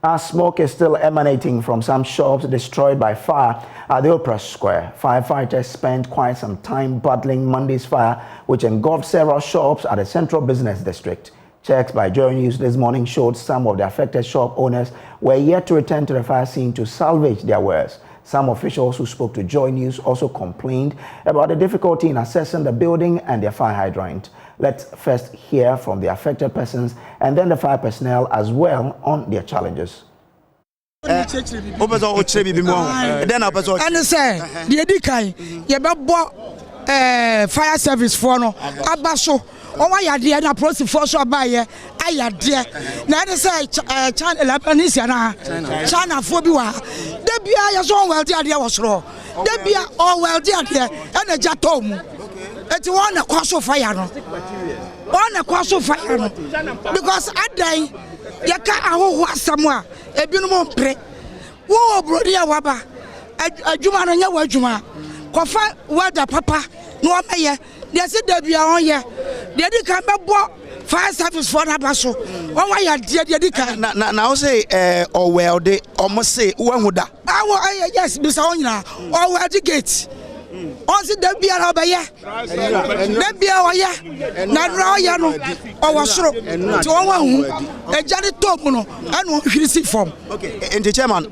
Smoke is still emanating from some shops destroyed by fire at the Opera Square. Firefighters spent quite some time battling Monday's fire, which engulfed several shops at the Central Business District. Checks by JoyNews this morning showed some of the affected shop owners were yet to return to the fire scene to salvage their wares. Some officials who spoke to JoyNews also complained about the difficulty in accessing the building and their fire hydrant. Let's first hear from the affected persons and then the fire personnel as well on their challenges. And say, the fire service for no abaso. Oh, I had na process for so buy I had dear. Now they say China China phobia. The beer is all well dear was raw. The beer all well dear and a jatom. It's one a cost of fire. One a cost of fire. Because at day you can't somewhere a beautiful pre. Whoa, Brodia Waba. A Juma and your Juma. Kofa wada papa no maye they say there be on here they dey come fire service for na baso one why they dey come na say or well they almost say uhuda yes bisa onyina or well the gate on see there be obeye there be oye na ra oye no owosoro ti won wa hu ejade top no and hwirisi form. Okay, and the chairman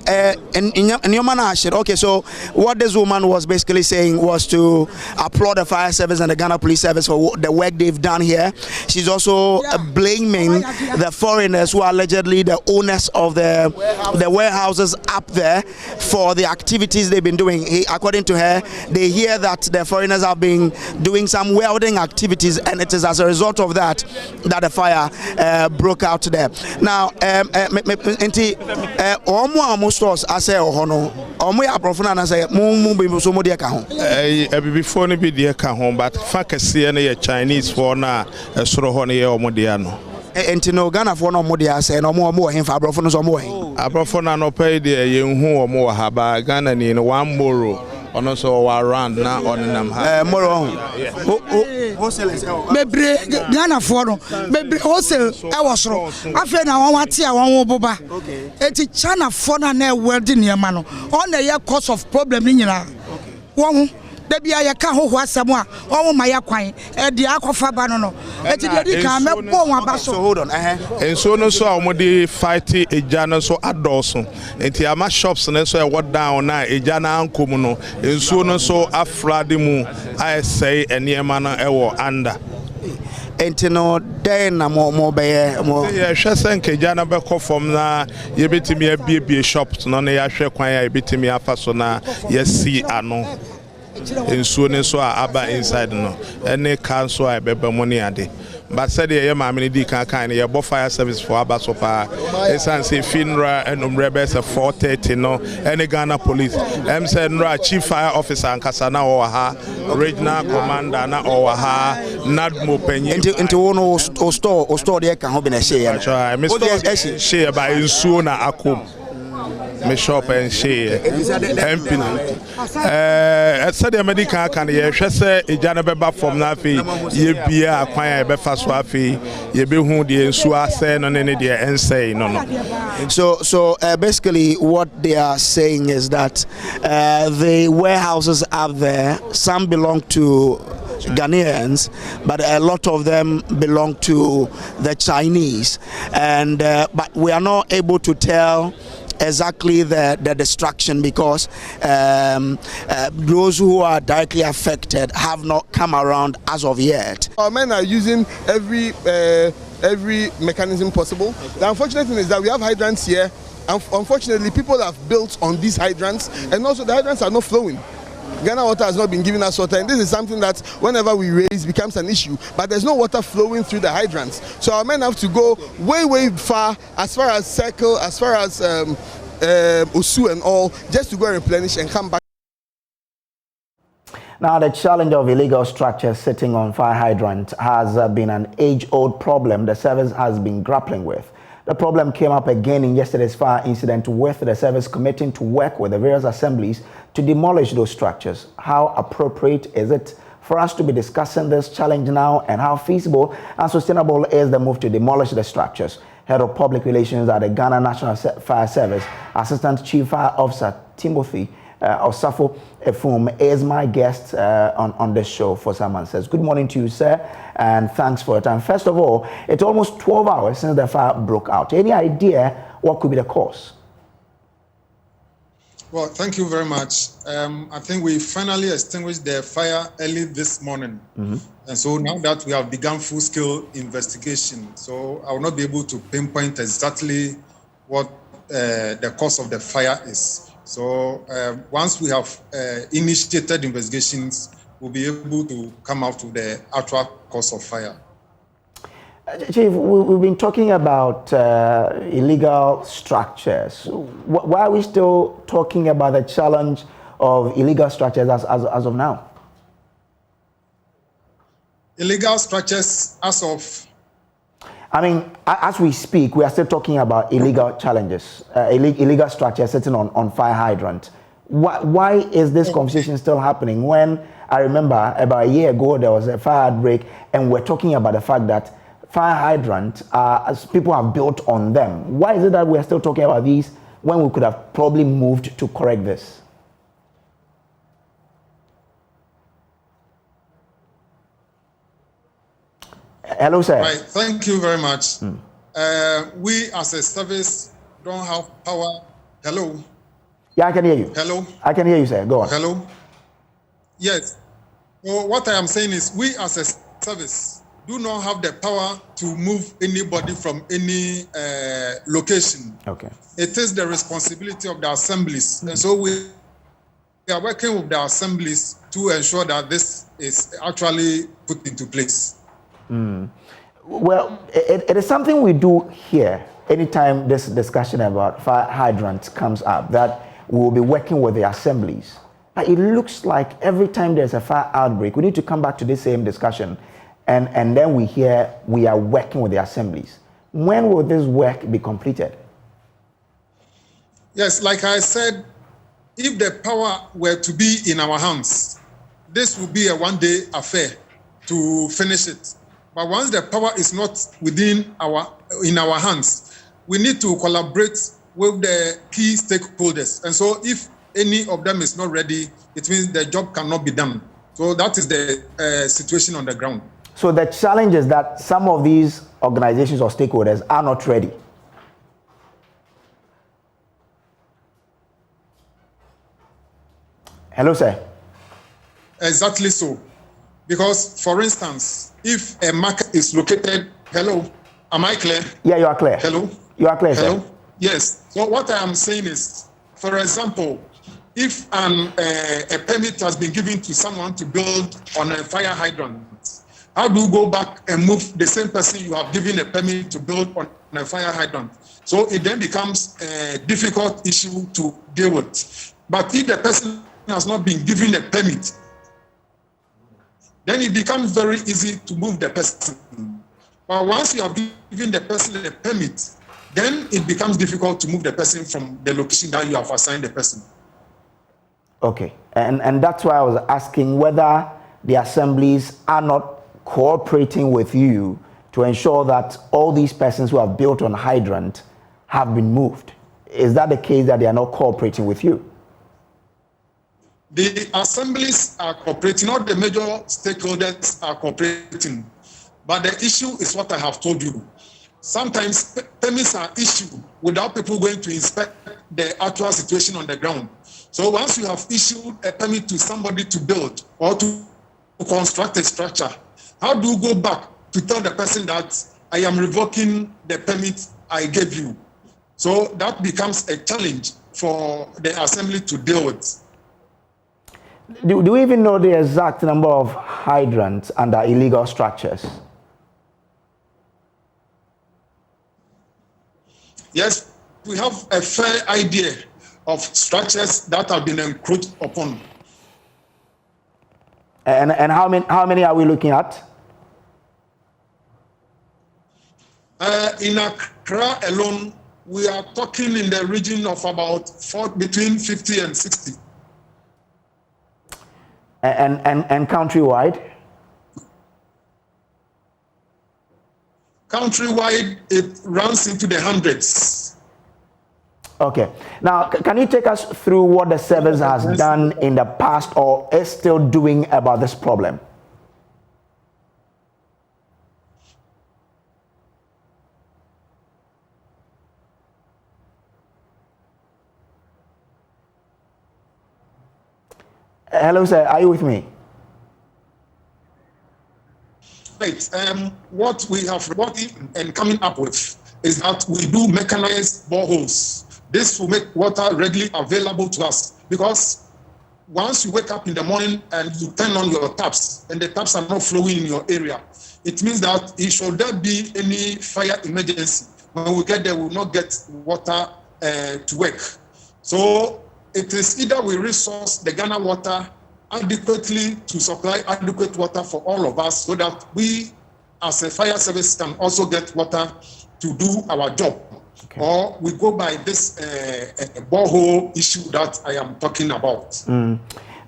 in your manner okay, so what this woman was basically saying was to applaud the fire service and the Ghana Police Service for the work they've done here. She's also blaming the foreigners who are allegedly the owners of the warehouses up there for the activities they've been doing. According to her, they hear that the foreigners have been doing some welding activities, and it is as a result of that the fire broke out there. Now, stores I say I say before be dear home, but Fakasi Chinese for now Modiano. And no Ghana for no Modia say no more him for Abrofonos or more. Abrofona no pay the young or more Haba Ghana in one moro. On also around now on them. Moro. Bebre Ghana for no. Bebre wholesale I was wrong. I feel now one tea one boba. It's China for na welding your man. On the year cause of problem in your one. There be a car who has someone, oh my aquine, and the aquafa no. Hold on, and so no so I'm fighting a jana so at Dawson. And the ama shops and so I walk down now a jana and commono, and so no so a fladimu, I say, and near manner ever under. And no then more by more. Yeah, Shasanke Jana Beko from na ye bit me a BB shops, none a share quite a bit me a fasona, yes, see, I know. In soon so aba inside no any council I be money ade but said the mammy di can kind of fire service for abasopa esan say finra and rebels 430 no any Ghana police said no chief fire officer and kasana or ha regional commander na or ha nadmo penny into one or store there can have been a share share by insuna akum me shop and share MP said the American can ye say e jana beba from na fe ye bia akwan e befa so afi ye be hu de ensu ase no ne de ensay no. So basically what they are saying is that the warehouses up there, some belong to Ghanaians, but a lot of them belong to the Chinese, and but we are not able to tell exactly the destruction because those who are directly affected have not come around as of yet. Our men are using every mechanism possible. The unfortunate thing is that we have hydrants here, and unfortunately people have built on these hydrants, and also the hydrants are not flowing. Ghana Water has not been giving us water, and this is something that whenever we raise becomes an issue, but there's no water flowing through the hydrants. So our men have to go way far as Circle, as far as Osu and all, just to go and replenish and come back. Now, the challenge of illegal structures sitting on fire hydrant has been an age-old problem the service has been grappling with. The problem came up again in yesterday's fire incident, with the service committing to work with the various assemblies to demolish those structures. How appropriate is it for us to be discussing this challenge now, and how feasible and sustainable is the move to demolish the structures? Head of Public Relations at the Ghana National Fire Service, Assistant Chief Fire Officer Timothy Osafo Efum, is my guest on this show for some answers. Good morning to you, sir, and thanks for your time. First of all, it's almost 12 hours since the fire broke out. Any idea what could be the cause? Well, thank you very much. I think we finally extinguished the fire early this morning. And so now that we have begun full-scale investigation, so I will not be able to pinpoint exactly what the cause of the fire is. So once we have initiated investigations, we'll be able to come out with the actual cause of fire. Chief, we've been talking about illegal structures. Why are we still talking about the challenge of illegal structures as of now? Illegal structures as of? I mean, as we speak, we are still talking about illegal challenges, illegal structures sitting on fire hydrant. Why is this conversation still happening when I remember about a year ago there was a fire outbreak and we're talking about the fact that fire hydrant, as people have built on them. Why is it that we're still talking about these when we could have probably moved to correct this? Hello, sir. Right. Thank you very much. We as a service don't have power. Hello? Yeah, I can hear you. Hello? I can hear you, sir. Go on. Hello? Yes. So what I am saying is we as a service do not have the power to move anybody from any location. Okay. It is the responsibility of the assemblies. And so we are working with the assemblies to ensure that this is actually put into place. Well, it is something we do here anytime this discussion about fire hydrants comes up, that we will be working with the assemblies. But it looks like every time there's a fire outbreak, we need to come back to this same discussion. And then we hear we are working with the assemblies. When will this work be completed? Yes, like I said, if the power were to be in our hands, this would be a one-day affair to finish it. But once the power is not in our hands, we need to collaborate with the key stakeholders. And so if any of them is not ready, it means the job cannot be done. So that is the situation on the ground. So the challenge is that some of these organizations or stakeholders are not ready. Hello, sir. Exactly so. Because, for instance, if a market is located, hello, am I clear? Yeah, you are clear. Hello? You are clear, Hello? sir. Yes. So what I am saying is, for example, if a permit has been given to someone to build on a fire hydrant, how do you go back and move the same person you have given a permit to build on a fire hydrant? So it then becomes a difficult issue to deal with. But if the person has not been given a permit, then it becomes very easy to move the person. But once you have given the person a permit, then it becomes difficult to move the person from the location that you have assigned the person. Okay, and that's why I was asking whether the assemblies are not cooperating with you to ensure that all these persons who have built on hydrant have been moved. Is that the case, that they are not cooperating with you? The assemblies are cooperating, not the major stakeholders are cooperating. But the issue is what I have told you. Sometimes permits are issued without people going to inspect the actual situation on the ground. So once you have issued a permit to somebody to build or to construct a structure, how do you go back to tell the person that I am revoking the permit I gave you? So that becomes a challenge for the assembly to deal with. Do we even know the exact number of hydrants under illegal structures? Yes, we have a fair idea of structures that have been encroached upon. And how many are we looking at? In Accra alone, we are talking in the region of about between 50 and 60. And countrywide? countrywide, it runs into the hundreds. Okay. Now, can you take us through what the service has done in the past or is still doing about this problem? Hello, sir. Are you with me? Right. What we have and coming up with is that we do mechanized boreholes. This will make water readily available to us, because once you wake up in the morning and you turn on your taps and the taps are not flowing in your area, it means that should there be any fire emergency, when we get there, we will not get water to work. So it is either we resource the Ghana water adequately to supply adequate water for all of us, so that we as a fire service can also get water to do our job. Okay. Or we go by this borehole issue that I am talking about. Now,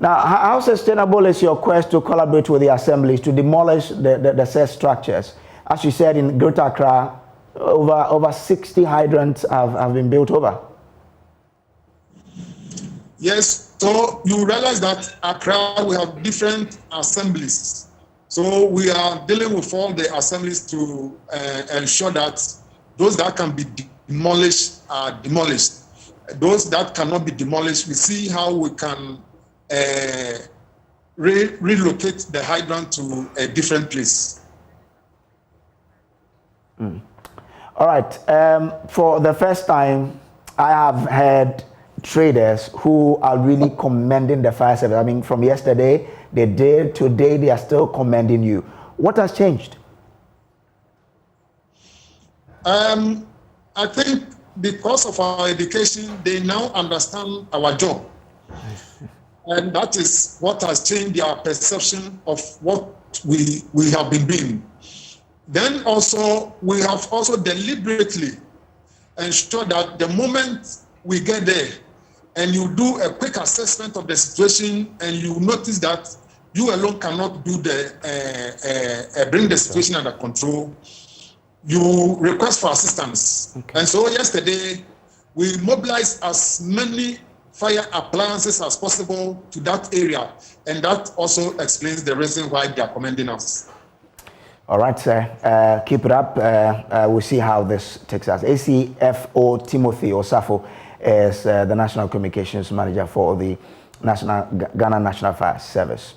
how sustainable is your quest to collaborate with the assemblies to demolish the said structures? As you said, in Greater Accra, over 60 hydrants have been built over. Yes, so you realize that Accra, we have different assemblies. So we are dealing with all the assemblies to ensure that those that can be demolished are demolished. Those that cannot be demolished, we see how we can relocate the hydrant to a different place. All right. For the first time, I have heard traders who are really commending the fire service. I mean, from yesterday, they did, today, they are still commending you. What has changed? I think because of our education, they now understand our job. And that is what has changed their perception of what we have been doing. Then also, we have also deliberately ensured that the moment we get there and you do a quick assessment of the situation and you notice that you alone cannot do bring the situation under control, you request for assistance. Okay. And so yesterday, we mobilized as many fire appliances as possible to that area. And that also explains the reason why they are commending us. All right, sir. Keep it up. We'll see how this takes us. ACFO Timothy Osafo is the National Communications Manager for the Ghana National Fire Service.